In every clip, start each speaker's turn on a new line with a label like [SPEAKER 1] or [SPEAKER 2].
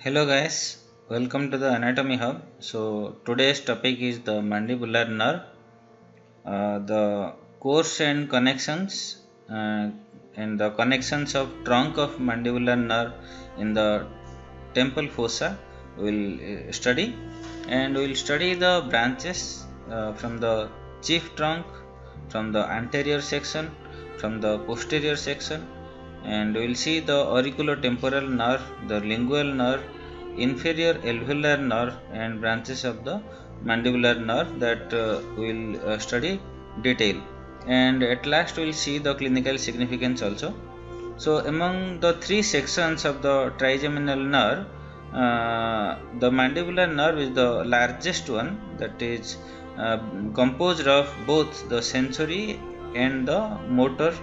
[SPEAKER 1] Hello guys, welcome to the Anatomy Hub. So today's topic is the mandibular nerve, the course and connections, and the connections of trunk of mandibular nerve in the temple fossa. We'll study, and we'll study the branches from the chief trunk, from the anterior section, from the posterior section, and we will see the auriculotemporal nerve, the lingual nerve, inferior alveolar nerve, and branches of the mandibular nerve that we will study detail. And at last we will see the clinical significance also. So among the three sections of the trigeminal nerve, the mandibular nerve is the largest one, that is composed of both the sensory and the motor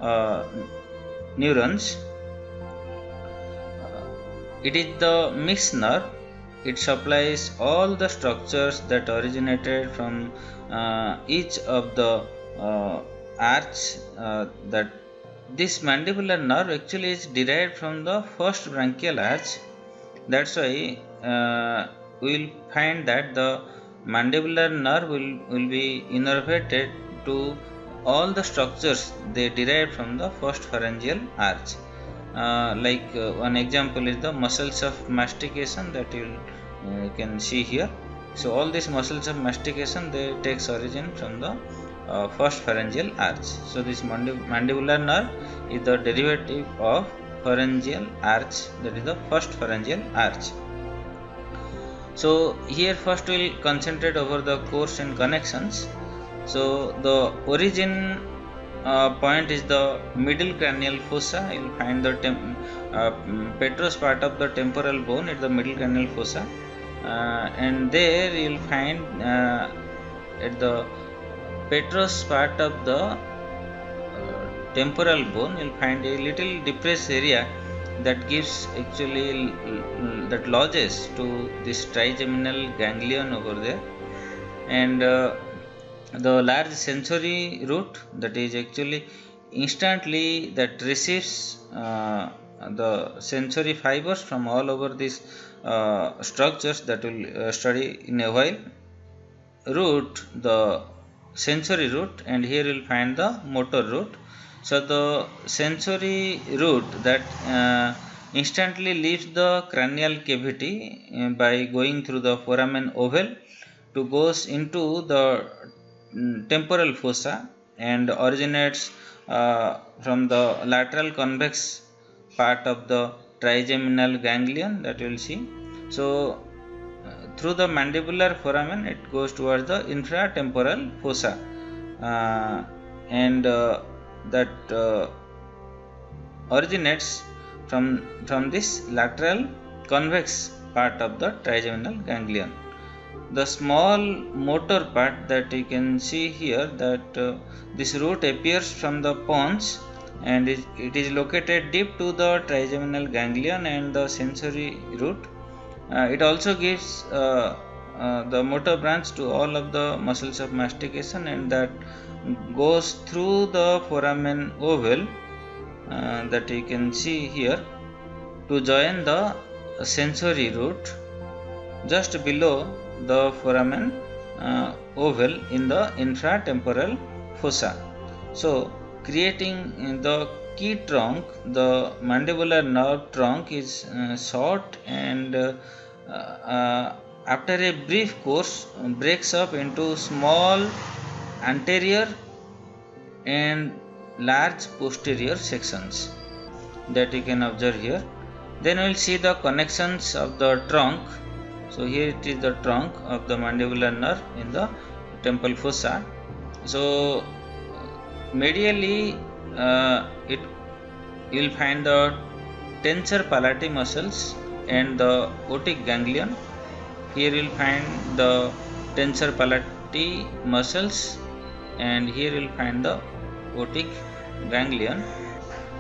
[SPEAKER 1] uh, neurons. It is the mixed nerve. It supplies all the structures that originated from each of the arch. That this mandibular nerve actually is derived from the first branchial arch. That's why we will find that the mandibular nerve will be innervated to all the structures they derived from the first pharyngeal arch. One example is the muscles of mastication that you can see here. So all these muscles of mastication, they takes origin from the first pharyngeal arch. So this mandibular nerve is the derivative of pharyngeal arch, that is the first pharyngeal arch. So here first we will concentrate over the course and connections. So the origin point is the middle cranial fossa. You will find the petrous part of the temporal bone at the middle cranial fossa, and there you will find at the petrous part of the temporal bone, you will find a little depressed area that gives actually that lodges to this trigeminal ganglion over there, and the large sensory root that is actually instantly that receives the sensory fibers from all over these structures that we'll study in a while. Root, the sensory root, and here you'll find the motor root. So the sensory root that instantly leaves the cranial cavity by going through the foramen ovale to goes into the temporal fossa and originates from the lateral convex part of the trigeminal ganglion that you will see. So through the mandibular foramen it goes towards the infratemporal fossa, and that originates from this lateral convex part of the trigeminal ganglion. The small motor part that you can see here, that this root appears from the pons, and it is located deep to the trigeminal ganglion and the sensory root. It also gives the motor branch to all of the muscles of mastication, and that goes through the foramen ovale that you can see here to join the sensory root just below the foramen ovale in the infratemporal fossa. So creating the key trunk, the mandibular nerve trunk is short, and after a brief course breaks up into small anterior and large posterior sections that you can observe here. Then we will see the connections of the trunk. So here it is the trunk of the mandibular nerve in the temple fossa. So medially you will find the tensor palati muscles and the otic ganglion. Here you will find the tensor palati muscles, and here you will find the otic ganglion.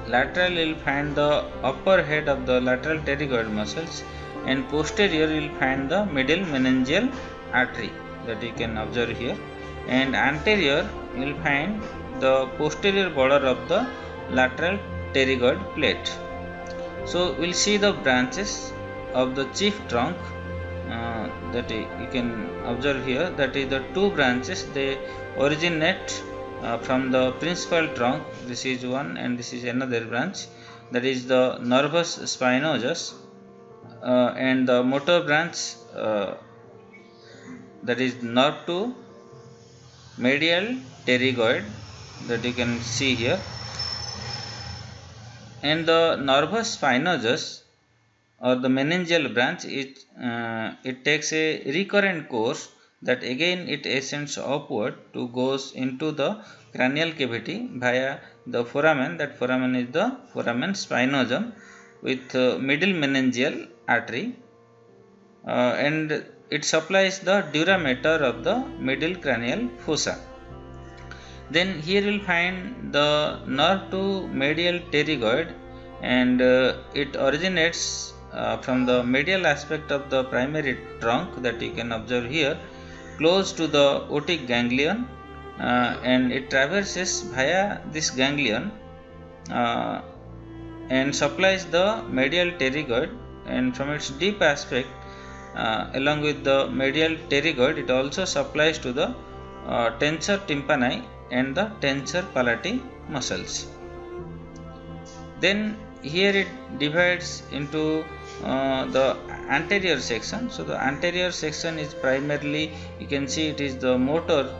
[SPEAKER 1] Lateral you will find the upper head of the lateral pterygoid muscles, and posterior you will find the middle meningeal artery that you can observe here, and anterior you will find the posterior border of the lateral pterygoid plate. So we will see the branches of the chief trunk that you can observe here, that is the two branches, they originate from the principal trunk. This is one and this is another branch, that is the nervus spinosus, and the motor branch, that is nerve to medial pterygoid, that you can see here. And the nervus spinosus or the meningeal branch, it takes a recurrent course, that again it ascends upward to goes into the cranial cavity via the foramen. That foramen is the foramen spinosum with middle meningeal artery, and it supplies the dura mater of the middle cranial fossa. Then here you will find the nerve to medial pterygoid, and it originates from the medial aspect of the primary trunk, that you can observe here, close to the otic ganglion, and it traverses via this ganglion and supplies the medial pterygoid, and from its deep aspect along with the medial pterygoid, it also supplies to the tensor tympani and the tensor palati muscles. Then here it divides into the anterior section. So the anterior section is primarily, you can see it is the motor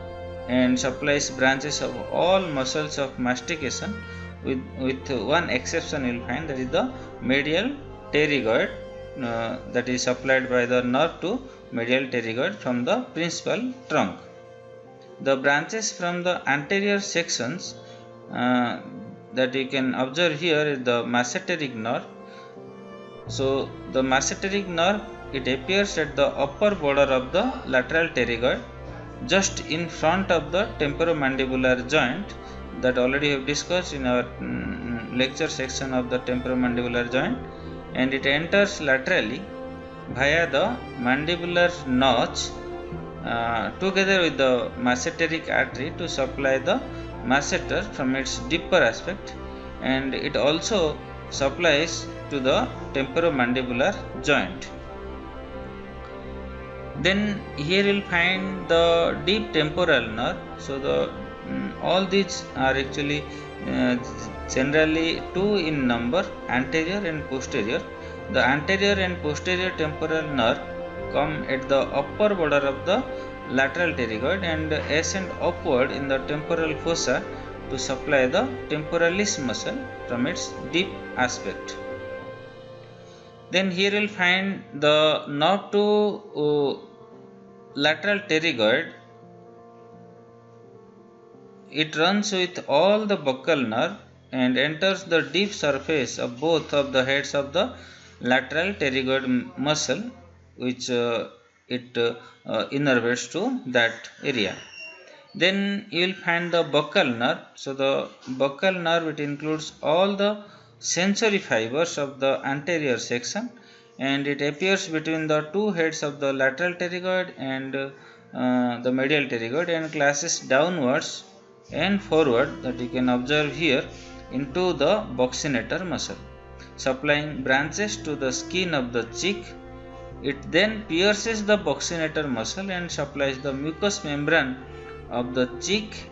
[SPEAKER 1] and supplies branches of all muscles of mastication, with one exception you will find, that is the medial pterygoid, that is supplied by the nerve to medial pterygoid from the principal trunk. The branches from the anterior sections that you can observe here is the masseteric nerve. So the masseteric nerve, it appears at the upper border of the lateral pterygoid, just in front of the temporomandibular joint, that already have discussed in our lecture section of the temporomandibular joint, and it enters laterally via the mandibular notch together with the masseteric artery to supply the masseter from its deeper aspect, and it also supplies to the temporomandibular joint. Then here you will find the deep temporal nerve. So the all these are actually generally two in number, anterior and posterior. The anterior and posterior temporal nerve come at the upper border of the lateral pterygoid and ascend upward in the temporal fossa to supply the temporalis muscle from its deep aspect. Then here you will find the nerve to lateral pterygoid. It runs with all the buccal nerve and enters the deep surface of both of the heads of the lateral pterygoid muscle, which it innervates to that area. Then you will find the buccal nerve. So the buccal nerve, it includes all the sensory fibers of the anterior section, and it appears between the two heads of the lateral pterygoid and the medial pterygoid, and classes downwards and forward, that you can observe here, into the buccinator muscle, supplying branches to the skin of the cheek. It then pierces the buccinator muscle and supplies the mucous membrane of the cheek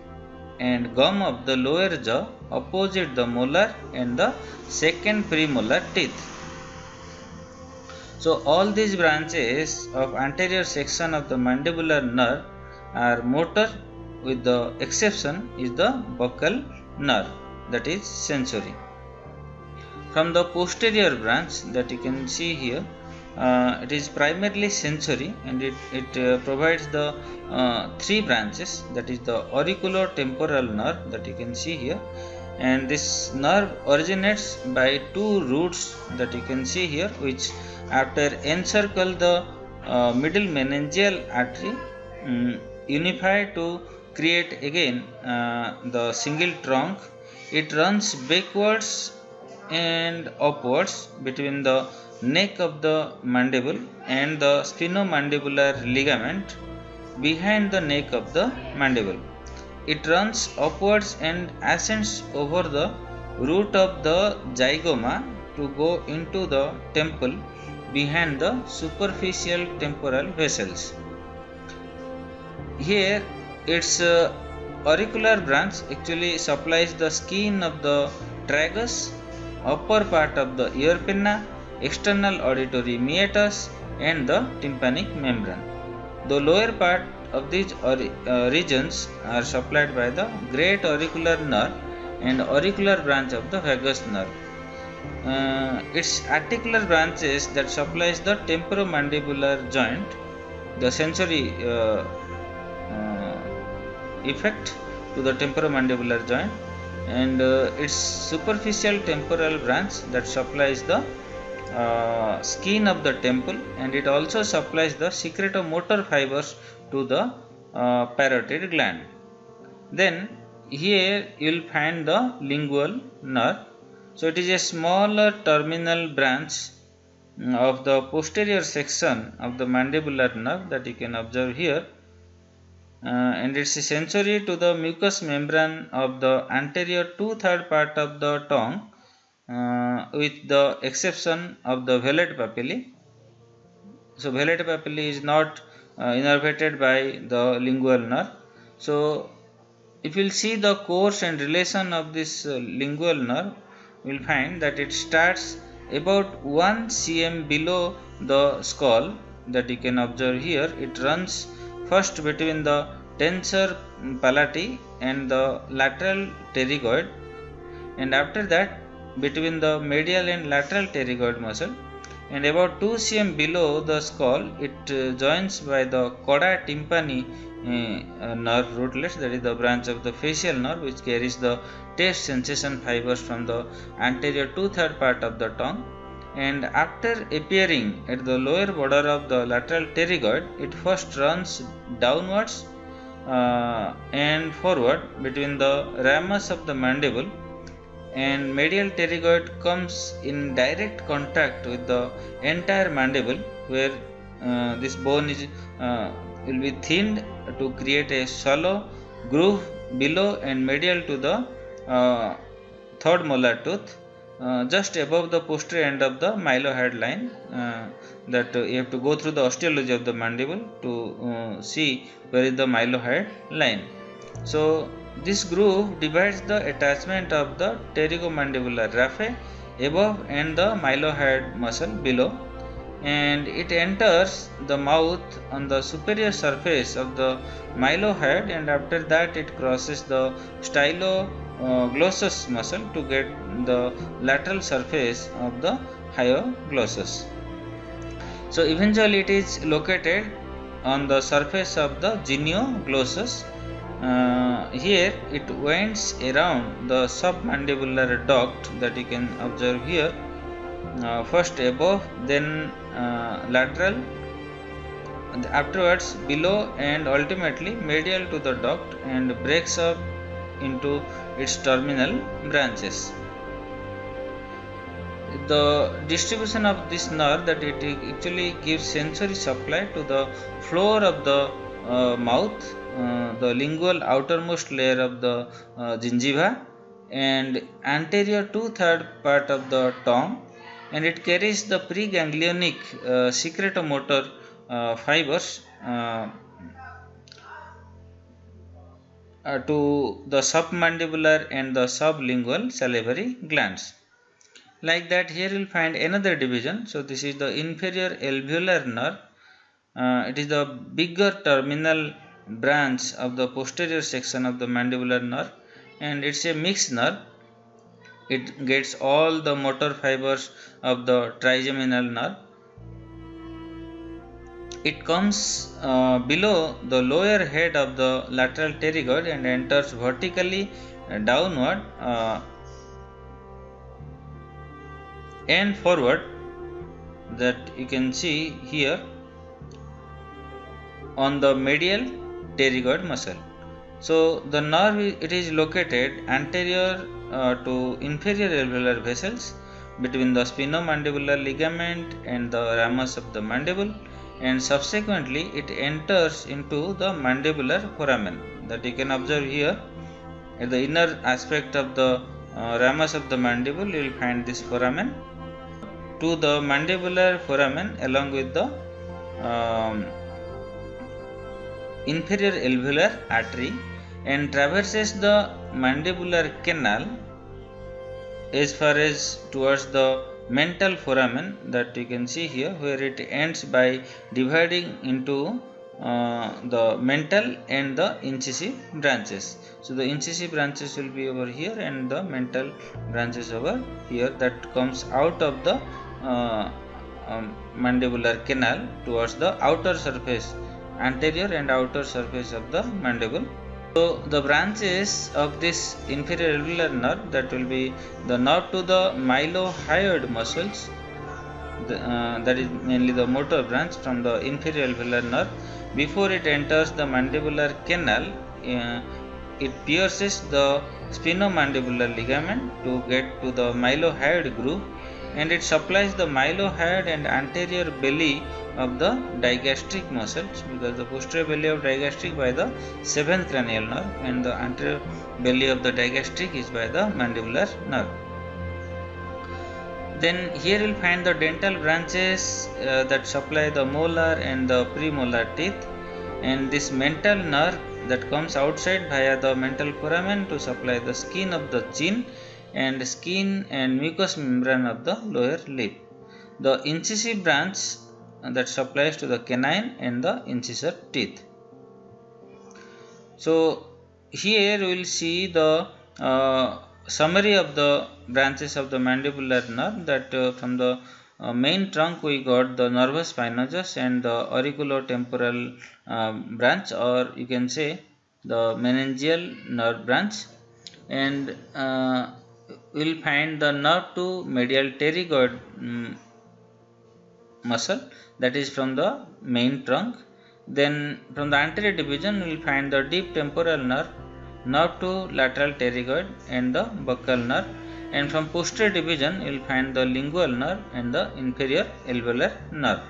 [SPEAKER 1] and gum of the lower jaw opposite the molar and the second premolar teeth. So all these branches of anterior section of the mandibular nerve are motor, with the exception is the buccal nerve, that is sensory. From the posterior branch, that you can see here, it is primarily sensory, and it provides the three branches, that is the auriculotemporal nerve, that you can see here, and this nerve originates by two roots, that you can see here, which after encircle the middle meningeal artery unify to create again the single trunk. It runs backwards and upwards between the neck of the mandible and the sphenomandibular ligament behind the neck of the mandible. It runs upwards and ascends over the root of the zygoma to go into the temple behind the superficial temporal vessels. Here, its auricular branch actually supplies the skin of the tragus, upper part of the ear pinna, external auditory meatus, and the tympanic membrane. The lower part of these regions are supplied by the great auricular nerve and auricular branch of the vagus nerve. Its articular branches that supplies the temporomandibular joint, the sensory effect to the temporomandibular joint, and its superficial temporal branch that supplies the skin of the temple, and it also supplies the secretomotor fibers to the parotid gland. Then here you will find the lingual nerve. So it is a smaller terminal branch of the posterior section of the mandibular nerve that you can observe here, and it is sensory to the mucous membrane of the anterior 2/3 part of the tongue, with the exception of the velate papillae. So velate papillae is not innervated by the lingual nerve. So if you will see the course and relation of this lingual nerve, you will find that it starts about 1 cm below the skull that you can observe here. It runs first between the tensor palati and the lateral pterygoid, and after that between the medial and lateral pterygoid muscle, and about 2 cm below the skull it joins by the chordae tympani nerve rootlets, that is the branch of the facial nerve which carries the taste sensation fibers from the anterior 2/3 part of the tongue, and after appearing at the lower border of the lateral pterygoid, it first runs downwards and forward between the ramus of the mandible, and medial pterygoid comes in direct contact with the entire mandible, where this bone is will be thinned to create a shallow groove below and medial to the third molar tooth, just above the posterior end of the mylohyoid line, that you have to go through the osteology of the mandible to see where is the mylohyoid line. So this groove divides the attachment of the pterygomandibular raphe above and the mylohyoid muscle below, and it enters the mouth on the superior surface of the mylohyoid, and after that it crosses the styloglossus muscle to get the lateral surface of the hyoglossus. So eventually it is located on the surface of the genioglossus. Here it winds around the submandibular duct that you can observe here, first above, then lateral, and afterwards below, and ultimately medial to the duct, and breaks up into its terminal branches. The distribution of this nerve, that it actually gives sensory supply to the floor of the mouth, the lingual outermost layer of the gingiva, and anterior 2/3 part of the tongue, and it carries the preganglionic secretomotor fibers to the submandibular and the sublingual salivary glands. Like that, here you will find another division. So this is the inferior alveolar nerve. It is the bigger terminal branch of the posterior section of the mandibular nerve, and it's a mixed nerve. It gets all the motor fibers of the trigeminal nerve. It comes below the lower head of the lateral pterygoid and enters vertically downward and forward, that you can see here on the medial pterygoid muscle. So the nerve, it is located anterior to inferior alveolar vessels between the spinomandibular ligament and the ramus of the mandible, and subsequently it enters into the mandibular foramen, that you can observe here at the inner aspect of the ramus of the mandible. You will find this foramen. to the mandibular foramen along with the um, inferior alveolar artery and traverses the mandibular canal as far as towards the mental foramen that you can see here, where it ends by dividing into the mental and the incisive branches. So the incisive branches will be over here and the mental branches over here, that comes out of the mandibular canal towards the outer surface, anterior and outer surface of the mandible. So the branches of this inferior alveolar nerve, that will be the nerve to the mylohyoid muscles, that is mainly the motor branch from the inferior alveolar nerve. Before it enters the mandibular canal, it pierces the sphenomandibular ligament to get to the mylohyoid groove, and it supplies the mylohyoid and anterior belly of the digastric muscles, because the posterior belly of digastric by the 7th cranial nerve and the anterior belly of the digastric is by the mandibular nerve. Then here you will find the dental branches that supply the molar and the premolar teeth, and this mental nerve that comes outside via the mental foramen to supply the skin of the chin and skin and mucous membrane of the lower lip. The incisive branch that supplies to the canine and the incisor teeth. So here we will see the summary of the branches of the mandibular nerve, that from the main trunk we got the nervus spinosus and the auriculotemporal branch, or you can say the meningeal nerve branch, and we will find the nerve to medial pterygoid muscle, that is from the main trunk. Then from the anterior division we will find the deep temporal nerve, nerve to lateral pterygoid and the buccal nerve, and from posterior division you will find the lingual nerve and the inferior alveolar nerve.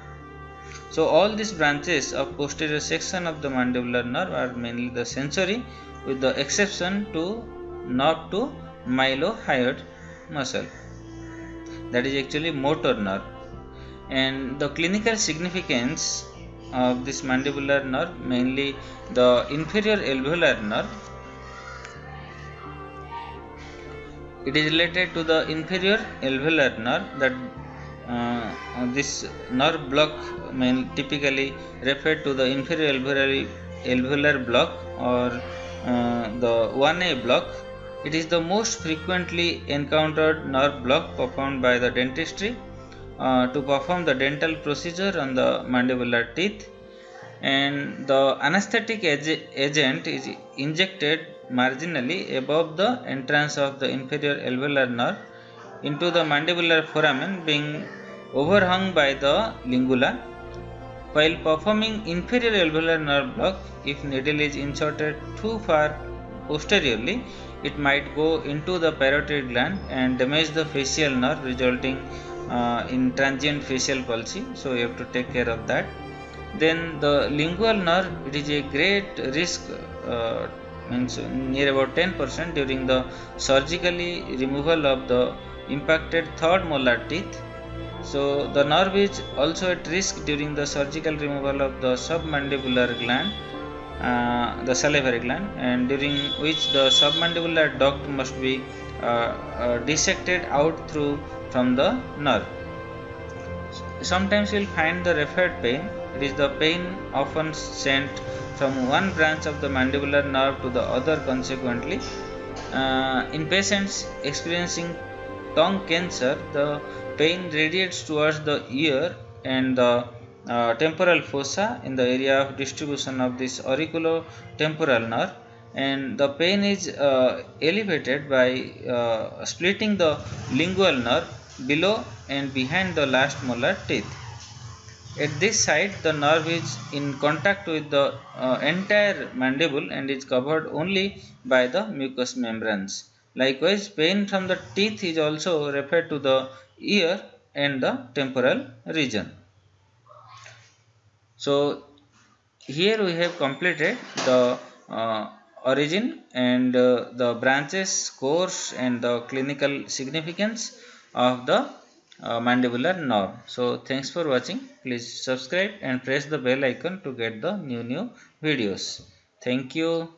[SPEAKER 1] So all these branches of posterior section of the mandibular nerve are mainly the sensory, with the exception to nerve to mylohyoid muscle, that is actually motor nerve. And the clinical significance of this mandibular nerve, mainly the inferior alveolar nerve, it is related to the inferior alveolar nerve, that this nerve block typically referred to the inferior alveolar block, or the 1A block. It is the most frequently encountered nerve block performed by the dentistry to perform the dental procedure on the mandibular teeth, and the anesthetic agent is injected marginally above the entrance of the inferior alveolar nerve into the mandibular foramen, being overhung by the lingula. While performing inferior alveolar nerve block, if needle is inserted too far posteriorly, it might go into the parotid gland and damage the facial nerve, resulting in transient facial palsy. So you have to take care of that. Then the lingual nerve, it is a great risk, means near about 10% during the surgically removal of the impacted third molar teeth. So the nerve is also at risk during the surgical removal of the submandibular gland, the salivary gland, and during which the submandibular duct must be dissected out through from the nerve. Sometimes you will find the referred pain. It is the pain often sent from one branch of the mandibular nerve to the other consequently. In patients experiencing tongue cancer, the pain radiates towards the ear and the temporal fossa in the area of distribution of this auriculotemporal nerve, and the pain is elevated by splitting the lingual nerve below and behind the last molar teeth. At this site, the nerve is in contact with the entire mandible and is covered only by the mucous membranes. Likewise, pain from the teeth is also referred to the ear and the temporal region. So here we have completed the origin and the branches, course, and the clinical significance of the mandibular nerve. So thanks for watching. Please subscribe and press the bell icon to get the new videos. Thank you.